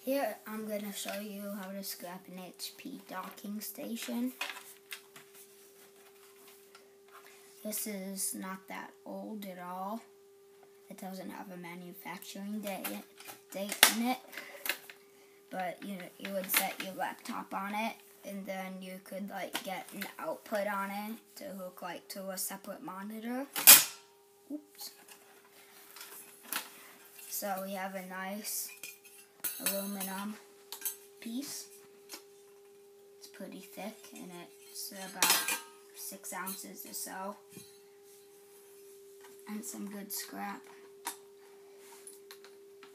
Here I'm going to show you how to scrap an HP docking station. This is not that old at all. It doesn't have a manufacturing date in it. But you would set your laptop on it, and then you could get an output on it to hook to a separate monitor. Oops. So we have a nice aluminum piece. It's pretty thick, and it's about 6 ounces or so, and some good scrap.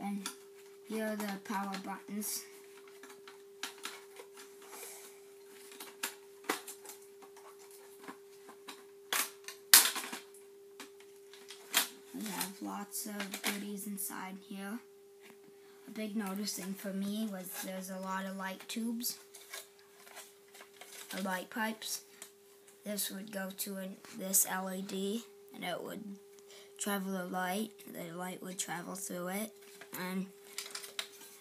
And here are the power buttons. We have lots of goodies inside here. A big noticing for me was there's a lot of light tubes, or light pipes. This would go to this LED, and it would travel the light. The light would travel through it, and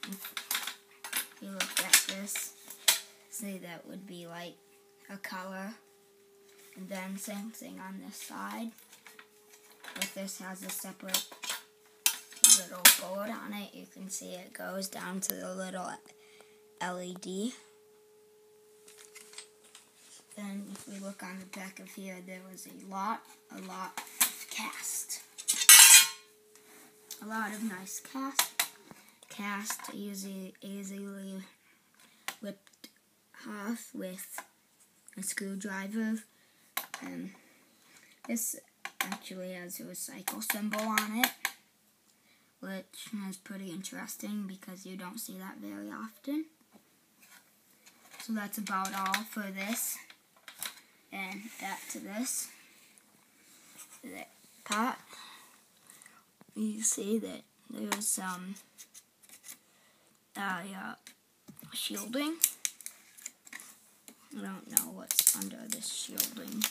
if you look at this, see that would be like a color, and then same thing on this side. But this has a separate little board on it. You can see it goes down to the little LED. Then if we look on the back of here, there was a lot of cast. A lot of nice cast easily whipped off with a screwdriver. And this actually has a recycle symbol on it, which is pretty interesting because you don't see that very often. So that's about all for this. And back to this part. You see that there's some shielding. I don't know what's under this shielding.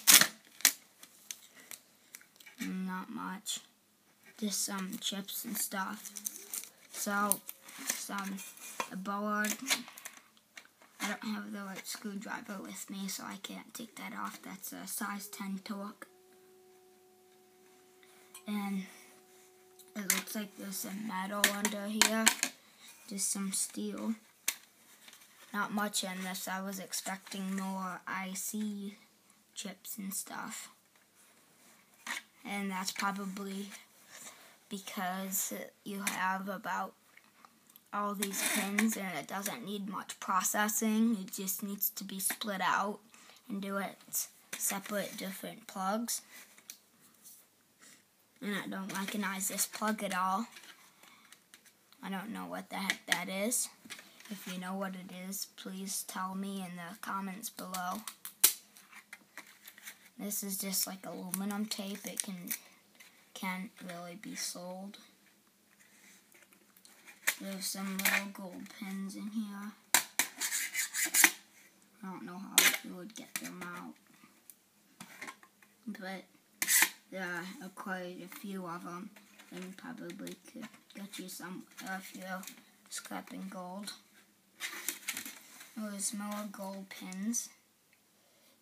Not much. Just some chips and stuff. So, a board. I don't have the right screwdriver with me, so I can't take that off. That's a size 10 torque. And it looks like there's some metal under here. Just some steel. Not much in this. I was expecting more IC chips and stuff. And that's probably because you have about all these pins, and it doesn't need much processing. It just needs to be split out and do it separate different plugs. And I don't recognize this plug at all. I don't know what the heck that is. If you know what it is, please tell me in the comments below. This is just like aluminum tape. It can't really be sold. There's some little gold pins in here. I don't know how you would get them out, but there are quite a few of them, and probably could get you some if you're scrapping gold. There's more gold pins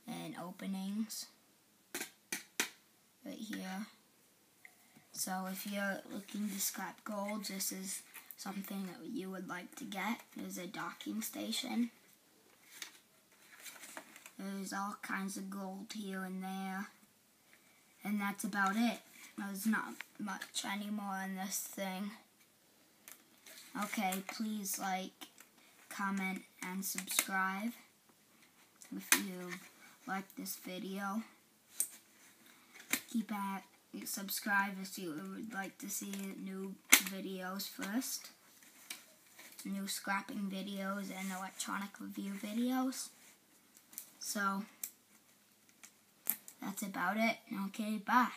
and openings right here. So if you're looking to scrap gold, this is something that you would like to get. There's a docking station. There's all kinds of gold here and there. And that's about it. There's not much anymore in this thing. Okay, please like, comment, and subscribe if you like this video. Subscribe if you would like to see new videos first. New scrapping videos and electronic review videos. So, that's about it. Okay, bye.